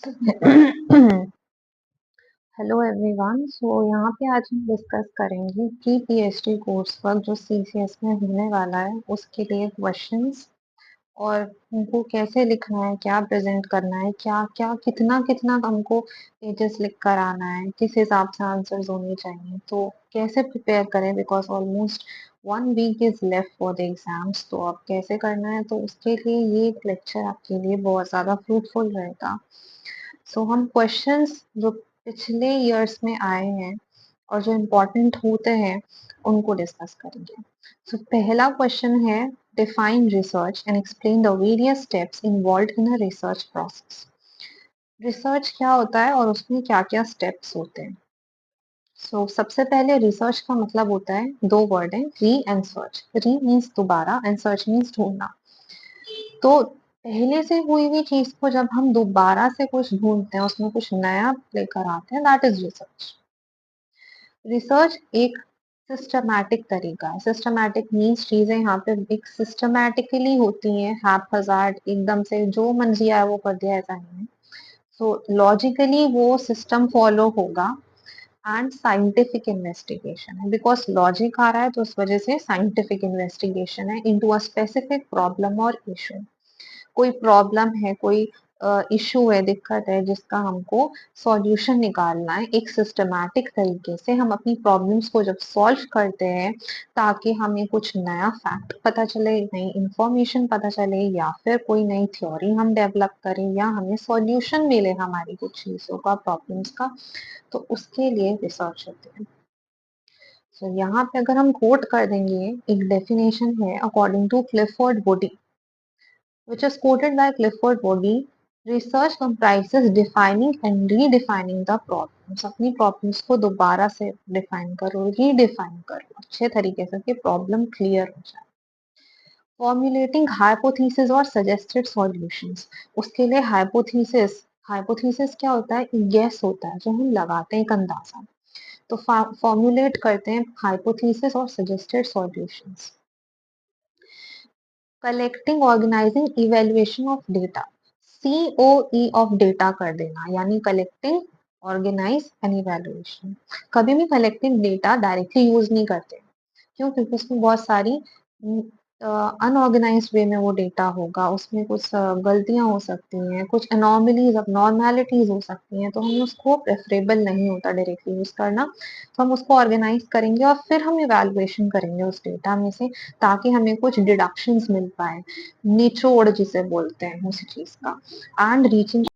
Hello everyone. यहाँ पे आज हम डिस्कस करेंगे प्री पीएचडी कोर्स वर्क जो सीसीएस में होने वाला है, उसके लिए क्वेश्चंस और उनको कैसे लिखना है, क्या प्रेजेंट करना है, क्या क्या कितना कितना हमको पेजेस लिख कर आना है, किस हिसाब से आंसर्स होने चाहिए, तो कैसे प्रिपेयर करें because almost 1 week is left for the exams. तो अब कैसे करना है, तो उसके लिए ये लेक्चर आपके लिए बहुत ज़्यादा फ्रूटफुल रहेगा। हम क्वेश्चंस जो पिछले इयर्स में आए हैं और जो इम्पोर्टेंट होते हैं उनको डिस्कस करेंगे। पहला क्वेश्चन है, define research and explain the various steps involved in a research process. Research क्या होता है और उसमें क्या क्या स्टेप्स होते हैं। सबसे पहले रिसर्च का मतलब होता है, दो वर्ड है, री एंड सर्च। री मीन्स दोबारा एंड सर्च मीन्स ढूंढना। तो पहले से हुई हुई चीज को जब हम दोबारा से कुछ ढूंढते हैं, उसमें कुछ नया लेकर आते हैं, दैट इज रिसर्च। रिसर्च एक सिस्टमैटिक तरीका है। सिस्टमैटिक मीन्स चीजें यहाँ पे एक सिस्टमैटिकली होती हैं, हैप्पजार्ड एकदम से जो मन किया है वो कर दिया, ऐसा नहीं है। लॉजिकली वो सिस्टम फॉलो होगा एंड साइंटिफिक इन्वेस्टिगेशन है, बिकॉज लॉजिक आ रहा है तो उस वजह से साइंटिफिक इन्वेस्टिगेशन है इनटू अ स्पेसिफिक प्रॉब्लम और इशू। कोई प्रॉब्लम है, कोई इशू है, दिक्कत है जिसका हमको सॉल्यूशन निकालना है, एक सिस्टमैटिक तरीके से हम अपनी प्रॉब्लम्स को जब सॉल्व करते हैं ताकि हमें कुछ नया फैक्ट पता चले, नई इंफॉर्मेशन पता चले, या फिर कोई नई थ्योरी हम डेवलप करें, या हमें सॉल्यूशन मिले हमारी कुछ चीजों का, प्रॉब्लम्स का, तो उसके लिए रिसर्च होती है। यहाँ पे अगर हम कोट कर देंगे, एक डेफिनेशन है according to Clifford Woody, which is quoted by Clifford Woolley, research comprises defining and redefining the problems। अपनी प्रॉब्लम्स को दोबारा से डिफाइन करो, रीडिफाइन करो अच्छे तरीके से कि प्रॉब्लम क्लियर हो जाए। फॉर्मुलेटिंग हाइपोथेसिस और सजेस्टेड सॉल्यूशंस, उसके लिए हाइपोथेसिस, हाइपोथेसिस क्या होता है, गेस होता है जो हम लगाते हैं, एक अंदाजा। तो फॉर्मुलेट करते हैं हाइपोथेसिस और suggested solutions. Collecting, organising, evaluation of data, COE of data कर देना, यानी कलेक्टिंग, ऑर्गेनाइज एंड इवेल्युएशन। कभी भी कलेक्टिंग डेटा डायरेक्टली यूज नहीं करते, क्यों? क्योंकि उसमें बहुत सारी अनऑर्गेनाइज्ड वे में वो डेटा होगा, उसमें कुछ गलतियां हो सकती हैं, कुछ एनॉमलीज, अबनॉर्मैलिटीज हो सकती हैं, तो हमें उसको प्रेफरेबल नहीं होता डायरेक्टली यूज करना। तो हम उसको ऑर्गेनाइज करेंगे और फिर हम इवेल्युएशन करेंगे उस डेटा में से, ताकि हमें कुछ डिडक्शंस मिल पाए, निचोड़ जिसे बोलते हैं उसी चीज का, एंड रीचिंग